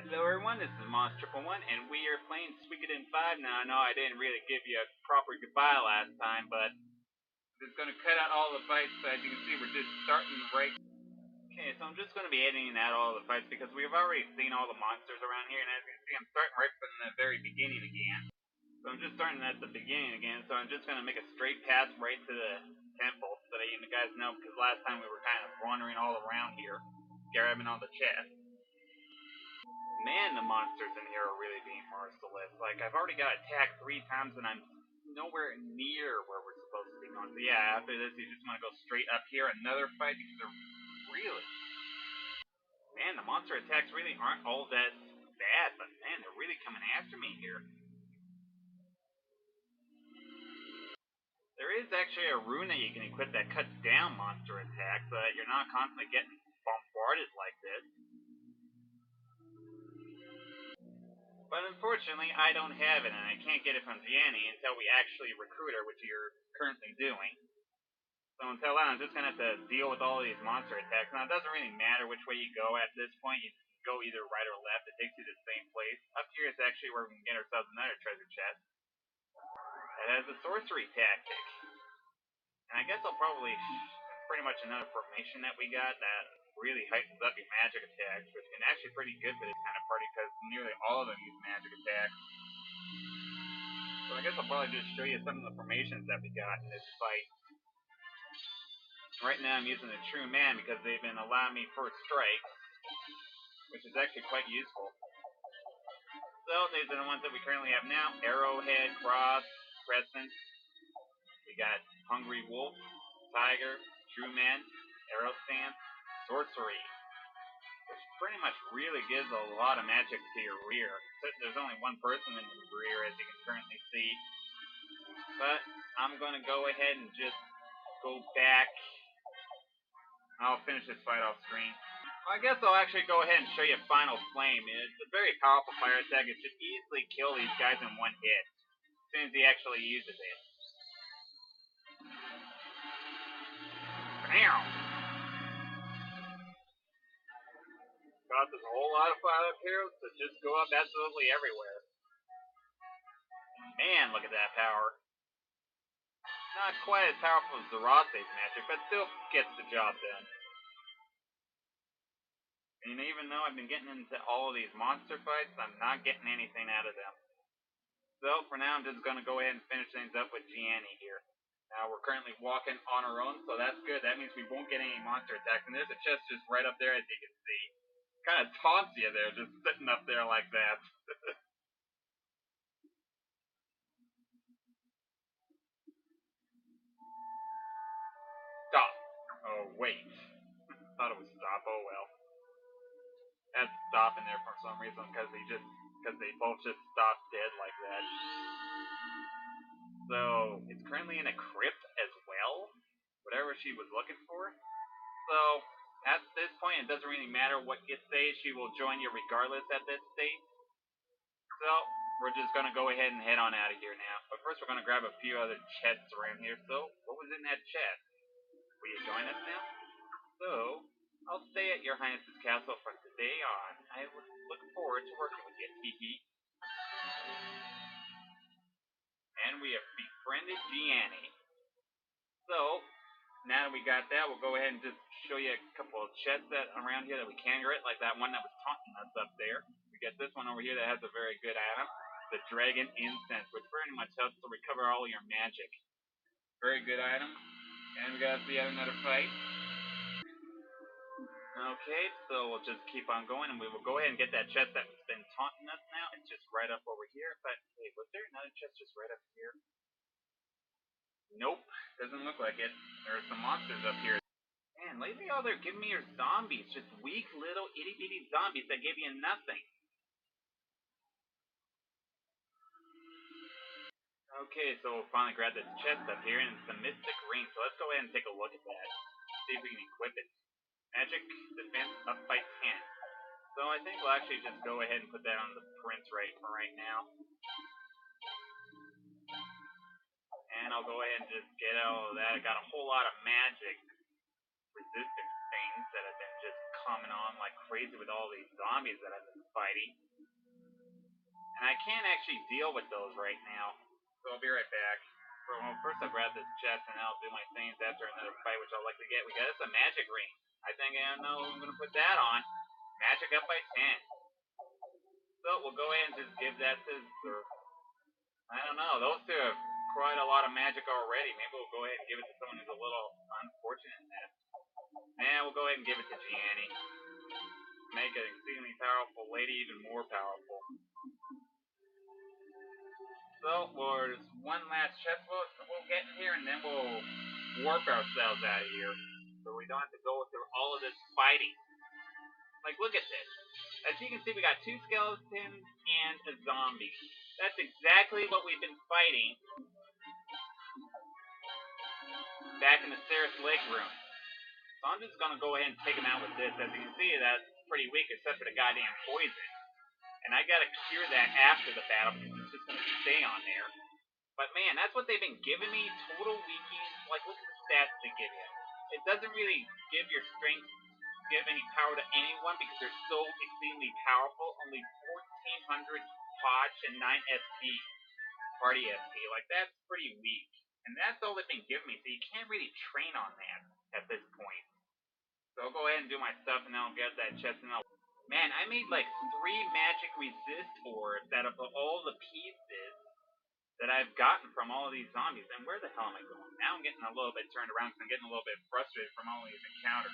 Hello everyone, this is Monster1, and we are playing Suikoden 5 now. I know I didn't really give you a proper goodbye last time, but I'm just going to cut out all the fights, so as you can see we're just starting right. Okay, so I'm just going to be editing out all the fights because we've already seen all the monsters around here, and as you can see I'm starting right from the very beginning again. So I'm just starting at the beginning again, so I'm just going to make a straight path right to the temple so that you guys know, because last time we were kind of wandering all around here, grabbing all the chests. Man, the monsters in here are really being merciless. Like, I've already got attacked 3 times and I'm nowhere near where we're supposed to be going. So yeah, after this you just want to go straight up here, another fight, because they're really... Man, the monster attacks really aren't all that bad, but man, they're really coming after me here. There is actually a rune that you can equip that cuts down monster attacks so that you're not constantly getting bombarded like this. But unfortunately, I don't have it, and I can't get it from Jeane until we actually recruit her, which you're currently doing. So until then, I'm just gonna have to deal with all these monster attacks. Now, it doesn't really matter which way you go at this point. You can go either right or left. It takes you to the same place. Up here is actually where we can get ourselves another treasure chest. It has a sorcery tactic. And I guess I'll probably... pretty much another formation that we got that really heightens up your magic attacks, which can actually pretty good for this kind of party because nearly all of them use magic attacks. So I guess I'll probably just show you some of the formations that we got in this fight. Right now I'm using the True Man because they've been allowing me first strike, which is actually quite useful. So these are the ones that we currently have now: Arrowhead, Cross, Crescent. We got Hungry Wolf, Tiger, True Man, Arrow Stance, Sorcery, which pretty much really gives a lot of magic to your rear. There's only one person in the rear, as you can currently see. But I'm going to go ahead and just go back. I'll finish this fight off screen. I guess I'll actually go ahead and show you Final Flame. It's a very powerful fire attack. It should easily kill these guys in one hit, as soon as he actually uses it. Bam! Causes a whole lot of fire up here to just go up absolutely everywhere. Man, look at that power. Not quite as powerful as Zarase's magic, but still gets the job done. And even though I've been getting into all of these monster fights, I'm not getting anything out of them. So for now, I'm just going to go ahead and finish things up with Jeane here. Now we're currently walking on our own, so that's good. That means we won't get any monster attacks. And there's a chest just right up there, as you can see. Kind of taunts you there, just sitting up there like that. Stop. Oh, wait. Thought it was stop. Oh, well. Had to stop in there for some reason, because they both just stopped dead like that. So, it's currently in a crypt as well. Whatever she was looking for. So, at this point, it doesn't really matter what you say. She will join you regardless at this state. So, we're just going to go ahead and head on out of here now. But first, we're going to grab a few other chests around here. So, what was in that chest? Will you join us now? So, I'll stay at your Highness's castle from today on. I look forward to working with you, Tiki. And we have befriended Jeane. So, now that we got that, we'll go ahead and just show you a couple of chests that around here that we can get, like that one that was taunting us up there. We get this one over here that has a very good item, the Dragon Incense, which pretty much helps to recover all your magic. Very good item. And we got the another fight. Okay, so we'll just keep on going, and we will go ahead and get that chest that's been taunting us now. It's just right up over here. But wait, was there another chest just right up here? Nope, doesn't look like it. There are some monsters up here. Man, lately all they're giving me are zombies. Just weak little itty bitty zombies that give you nothing. Okay, so we'll finally grab this chest up here, and it's the Mystic Ring. So let's go ahead and take a look at that. See if we can equip it. Magic defense up by 10. So I think we'll actually just go ahead and put that on the prince right for right now. And I'll go ahead and just get all of that. I got a whole lot of magic resistance things. cutscenes that have been just coming on like crazy with all these zombies that I've been fighting. And I can't actually deal with those right now. So I'll be right back. Well, first I'll grab this chest and I'll do my things after another fight, which I'll likely get. We got us a magic ring. I think I know who I'm going to put that on. Magic up by 10. So we'll go ahead and just give that to, I don't know, those two have quite a lot of magic already. Maybe we'll go ahead and give it to someone who's a little unfortunate in that. And we'll go ahead and give it to Jeane. Make an exceedingly powerful lady even more powerful. So, there's one last chest we'll get in here, and then we'll warp ourselves out of here. So we don't have to go through all of this fighting. Like, look at this. As you can see, we got 2 skeletons and a zombie. That's exactly what we've been fighting back in the Ceres Lake room. So I'm just going to go ahead and take him out with this. As you can see, that's pretty weak except for the goddamn poison. And I got to cure that after the battle because it's just going to stay on there. But man, that's what they've been giving me. Total weakies. Like, look at the stats they give you. It doesn't really give your strength, give any power to anyone because they're so extremely powerful. Only 1400 potch and 9 SP. Party SP. Like, that's pretty weak. And that's all they've been giving me. So you can't really train on that at this point. So I'll go ahead and do my stuff and then I'll get that chest and I'll... Man, I made like 3 magic resist orbs out of all the pieces that I've gotten from all of these zombies. And where the hell am I going? Now I'm getting a little bit turned around because I'm getting a little bit frustrated from all these encounters.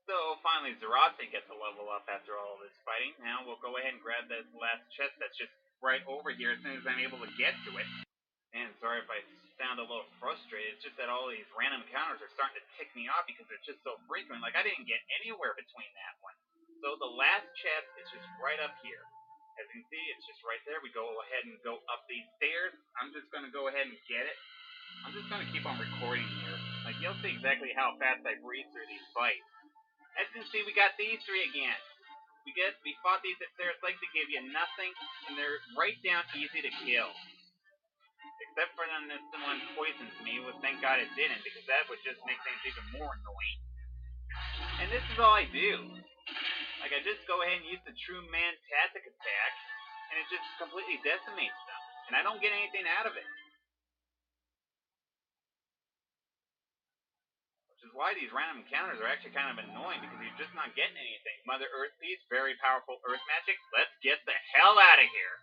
So finally Zarate gets a level up after all of this fighting. Now we'll go ahead and grab this last chest that's just right over here as soon as I'm able to get to it. And sorry if I sound a little frustrated, it's just that all these random encounters are starting to tick me off because they're just so frequent. Like, I didn't get anywhere between that one. So the last chest is just right up here. As you can see, it's just right there. We go ahead and go up these stairs. I'm just going to go ahead and get it. I'm just going to keep on recording here. Like, you'll see exactly how fast I breeze through these fights. As you can see, we got these 3 again. We fought these at Ceres Lake. They give you nothing, and they're right down easy to kill. Except for then this one poisons me, well, thank God it didn't, because that would just make things even more annoying. And this is all I do. Like, I just go ahead and use the true man-tastic attack, and it just completely decimates them. And I don't get anything out of it. Which is why these random encounters are actually kind of annoying, because you're just not getting anything. Mother Earth piece, very powerful earth magic. Let's get the hell out of here.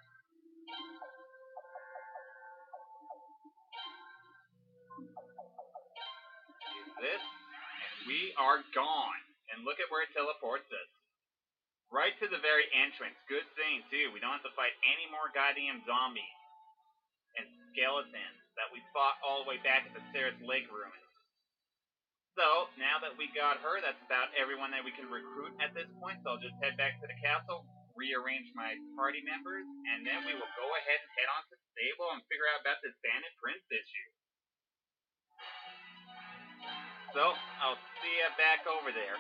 Use this, and we are gone. And look at where it teleports us. Right to the very entrance. Good thing, too. We don't have to fight any more goddamn zombies and skeletons that we fought all the way back at the Ceres Lake ruins. So, now that we got her, that's about everyone that we can recruit at this point. So I'll just head back to the castle, rearrange my party members, and then we will go ahead and head on to Sable and figure out about this Bandit Prince issue. So, I'll see you back over there.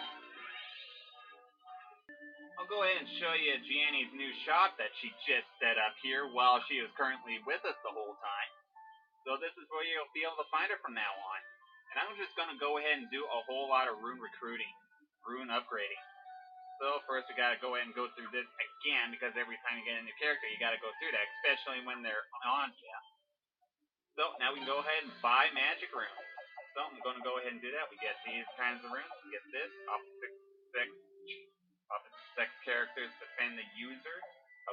I'll go ahead and show you Jeane's new shop that she just set up here while she was currently with us the whole time. So this is where you'll be able to find her from now on. And I'm just going to go ahead and do a whole lot of rune recruiting, rune upgrading. So first we got to go ahead and go through this again because every time you get a new character you got to go through that, especially when they're on you. So now we can go ahead and buy magic runes. So I'm going to go ahead and do that. We get these kinds of runes. We get this, opposite sex characters defend the user.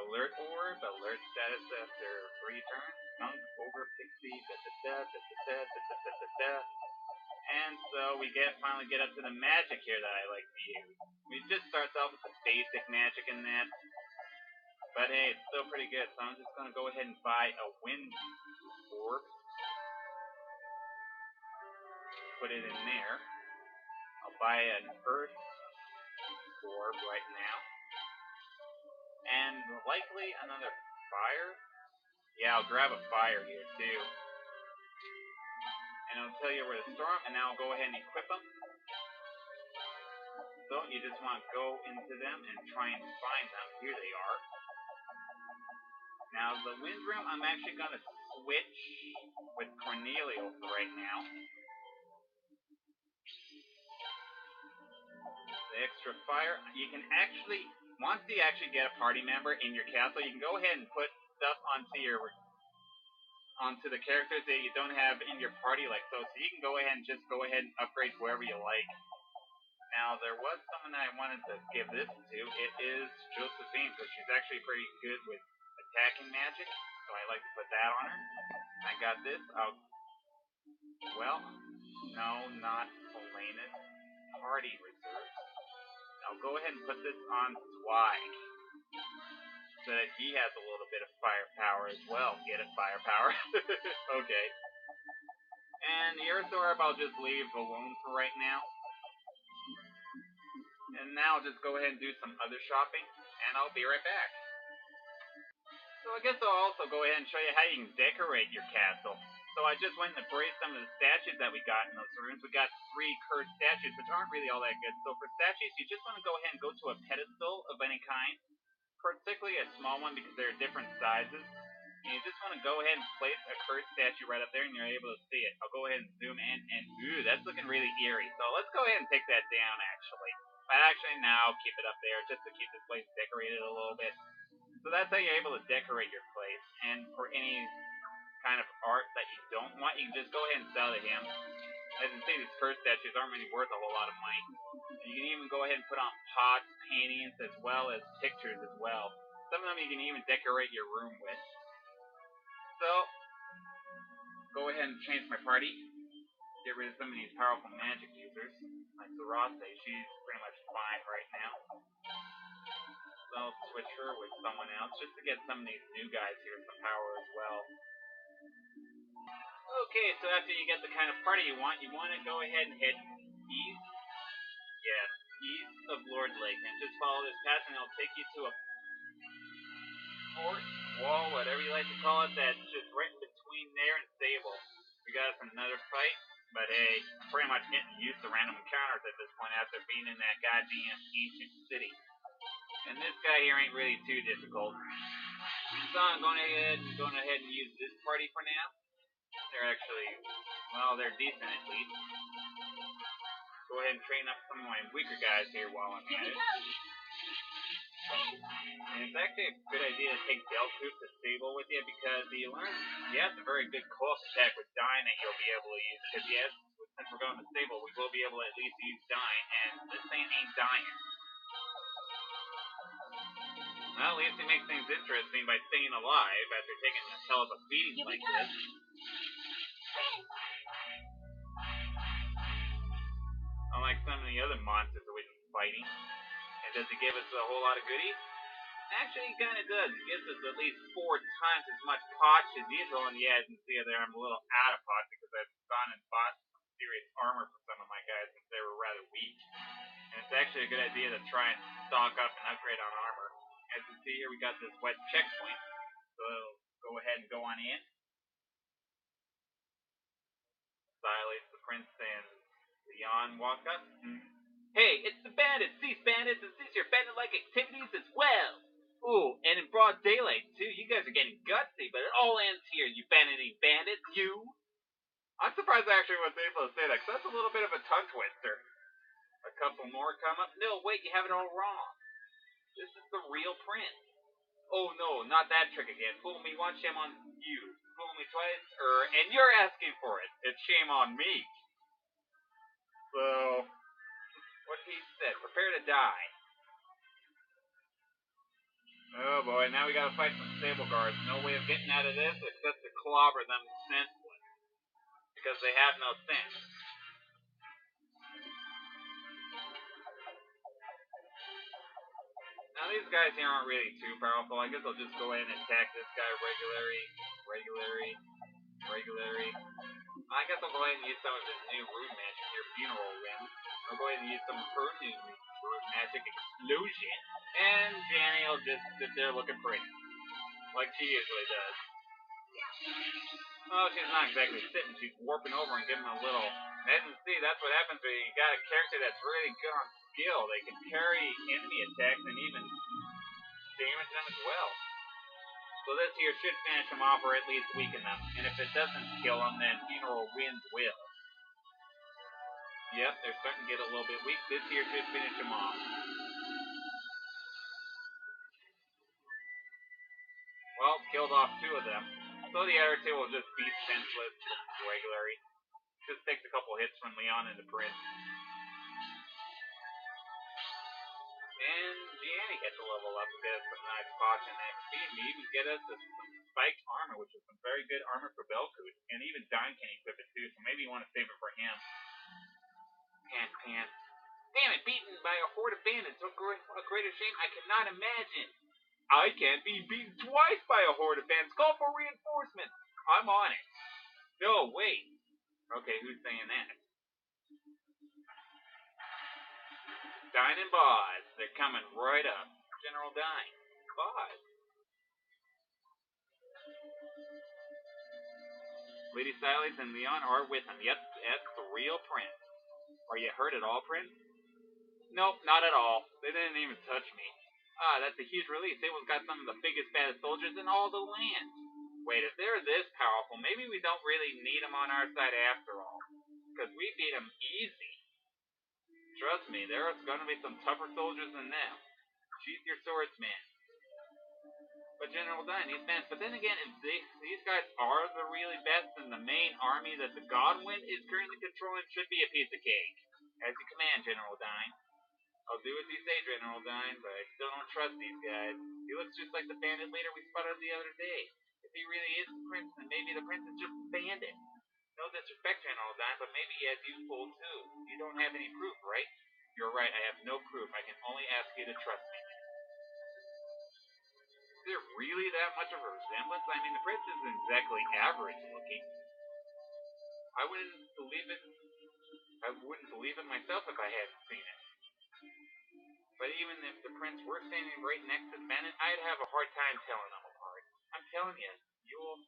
Alert orb, alert status after 3 turns. Skunk, ogre, pixie, And so we finally get up to the magic here that I like to use. We just starts off with the basic magic in that. But hey, it's still pretty good. So I'm just going to go ahead and buy a wind orb. Put it in there. I'll buy an earth orb right now. And likely another fire. Yeah, I'll grab a fire here too. And it'll tell you where to store them, and now I'll go ahead and equip them. So you just want to go into them and try and find them. Here they are. Now the wind room, I'm actually going to switch with Cornelio for right now. the extra fire. You can actually, once you actually get a party member in your castle, you can go ahead and put stuff onto the characters that you don't have in your party, like so. So you can go ahead and upgrade whoever you like. Now, there was someone I wanted to give this to. It is Josephine, because she's actually pretty good with attacking magic, so I like to put that on her. I got this. Well, no, not Helena's party reserve. I'll go ahead and put this on Swag, so that he has a little bit of firepower as well. Get it, firepower? Okay. And the Earth Orb I'll just leave alone for right now. And now I'll just go ahead and do some other shopping, and I'll be right back. So I guess I'll also go ahead and show you how you can decorate your castle. So I just went and appraised some of the statues that we got in those rooms. We got 3 cursed statues, which aren't really all that good. So for statues, you just want to go ahead and go to a pedestal of any kind, particularly a small one because there are different sizes. And you just want to go ahead and place a cursed statue right up there, and you're able to see it. I'll go ahead and zoom in, and ooh, that's looking really eerie. So let's go ahead and take that down, actually. But actually, now keep it up there just to keep this place decorated a little bit. So that's how you're able to decorate your place. And for any kind of art that you don't want, you can just go ahead and sell to him. As you can see, these cursed statues aren't really worth a whole lot of money. And you can even go ahead and put on pots, paintings, as well as pictures as well. Some of them you can even decorate your room with. So, go ahead and change my party. Get rid of some of these powerful magic users. Like Sarase, she's pretty much fine right now. So I'll switch her with someone else just to get some of these new guys here some power as well. Okay, so after you get the kind of party you want to go ahead and head east. Yes, east of Lord Lake, and just follow this path, and it'll take you to a fort, wall, whatever you like to call it, that's just right in between there and Sable. We got us another fight, but hey, I'm pretty much getting used to random encounters at this point after being in that goddamn ancient city. And this guy here ain't really too difficult. So I'm going ahead and use this party for now. They're actually, well, they're decent at least. Go ahead and train up some of my weaker guys here while I'm at it. And it's actually a good idea to take Delcoop to Sable with you because you have a very good close attack with Dyne that you'll be able to use. Because yes, since we're going to Sable, we will be able to at least use Dyne, and this thing ain't dying. Well, at least it makes things interesting by staying alive after taking a hell of a beating like this. Unlike some of the other monsters that we've been fighting. And does it give us a whole lot of goodies? Actually, it kind of does. It gives us at least 4 times as much potch as usual. And yeah, as you can see there, I'm a little out of pot because I've gone and bought some serious armor for some of my guys since they were rather weak. And it's actually a good idea to try and stock up and upgrade on armor. As you can see here, we got this wet checkpoint. So go ahead and go on in. Silence the prince and Jeane walk up. Hey, it's the bandits! Cease bandits and cease your bandit-like activities as well! Ooh, and in broad daylight, too. You guys are getting gutsy, but it all ends here, you vanity bandits, you! I'm surprised I actually was able to say that, because that's a little bit of a tongue twister. A couple more come up. No, wait, you have it all wrong. This is the real prince. Oh no, not that trick again. Fool me once, shame on you. Fool me twice, and you're asking for it. It's shame on me. So, what he said, prepare to die. Oh boy, now we gotta fight some Sable guards. No way of getting out of this except to clobber them senseless. Because they have no sense. Now these guys here aren't really too powerful. I guess I'll just go ahead and attack this guy regularly. I guess I'll go ahead and use some of his new rune magic here, Funeral Ring. I'll go ahead and use some of her new rune magic, Explosion. And Jeane will just sit there looking pretty. Like she usually does. Oh, she's not exactly sitting, she's warping over and giving a little. As you can see, that's what happens when you got a character that's really good on skill. They can parry enemy attacks and even damage them as well. So this here should finish them off or at least weaken them. And if it doesn't kill them, then Funeral Winds will. Yep, they're starting to get a little bit weak. This here should finish them off. Well, killed off 2 of them. So the other 2 will just be senseless regularly. Just takes a couple hits from Leon and the Prince. And Jeane gets a level up and get us some nice potion XP. And even get us some spiked armor, which is some very good armor for Belkut. And even Jeane can equip it too, so maybe you want to save it for him. Pant. Damn it, beaten by a horde of bandits. A greater shame I cannot imagine. I can't be beaten twice by a horde of bandits. Call for reinforcements. I'm on it. No, wait. Okay, who's saying that? Jeane and Boz. They're coming right up. General Jeane. Boz. Lady Silas and Leon are with him. Yep, that's the real Prince. Are you hurt at all, Prince? Nope, not at all. They didn't even touch me. Ah, that's a huge relief. Sable's got some of the biggest, baddest soldiers in all the land. Wait, if they're this powerful, maybe we don't really need them on our side after all. Because we beat them easy. Trust me, there's going to be some tougher soldiers than them. Sheath your swords, man. But General Jeane, these men, but then again, if these guys are the really best, then the main army that the Godwind is currently controlling should be a piece of cake. As you command, General Jeane. I'll do as you say, General Jeane, but I still don't trust these guys. He looks just like the bandit leader we spotted the other day. If he really is the prince, then maybe the prince is just a bandit. No disrespect, General Jeane, but maybe he has you fooled too. You don't have any proof, right? You're right, I have no proof. I can only ask you to trust me. Is there really that much of a resemblance? I mean, the prince isn't exactly average looking. I wouldn't believe it myself if I hadn't seen it. But even if the prince were standing right next to the bandit, I'd have a hard time telling them apart. I'm telling you,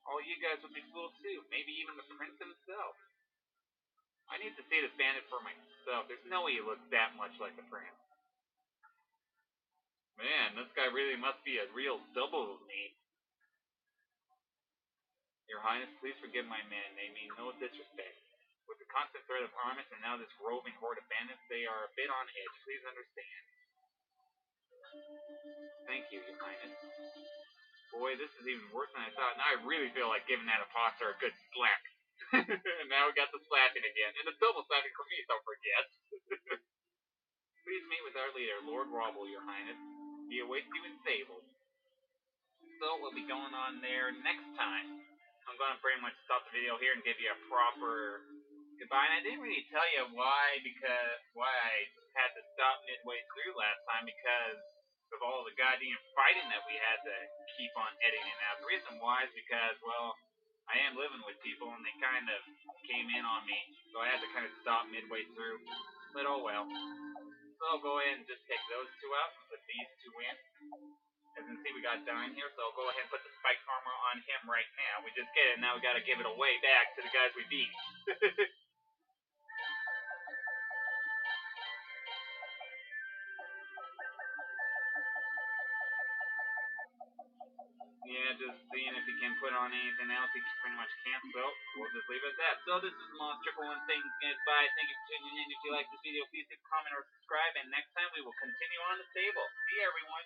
all you guys would be fooled too. Maybe even the prince himself. I need to see this bandit for myself. There's no way he looks that much like the prince. Man, this guy really must be a real double of me. Your Highness, please forgive my men. They mean no disrespect. With the constant threat of armies and now this roving horde of bandits, they are a bit on edge. Please understand. Thank you, Your Highness. Boy, this is even worse than I thought. Now I really feel like giving that imposter a good slap. And now we got the slapping again. And the double slapping for me, don't forget. Please meet with our leader, Lord Robble, Your Highness. He awaits you in Sable. So we'll be going on there next time. I'm going to pretty much stop the video here and give you a proper goodbye. And I didn't really tell you why I had to stop midway through last time, because of all the goddamn fighting that we had to keep on editing out. The reason why is because, well, I am living with people and they kind of came in on me, so I had to kind of stop midway through. But oh well. So I'll go ahead and just take those 2 out and put these 2 in. As you can see, we got Jeane here, so I'll go ahead and put the spiked armor on him right now. We just get it, now we gotta give it away back to the guys we beat. Yeah, just seeing if he can put on anything else. He pretty much can't, so we'll just leave it at that. So this is Monster 1 saying goodbye. Thank you for tuning in. If you like this video, please hit comment or subscribe, and next time we will continue on the table. See you, everyone.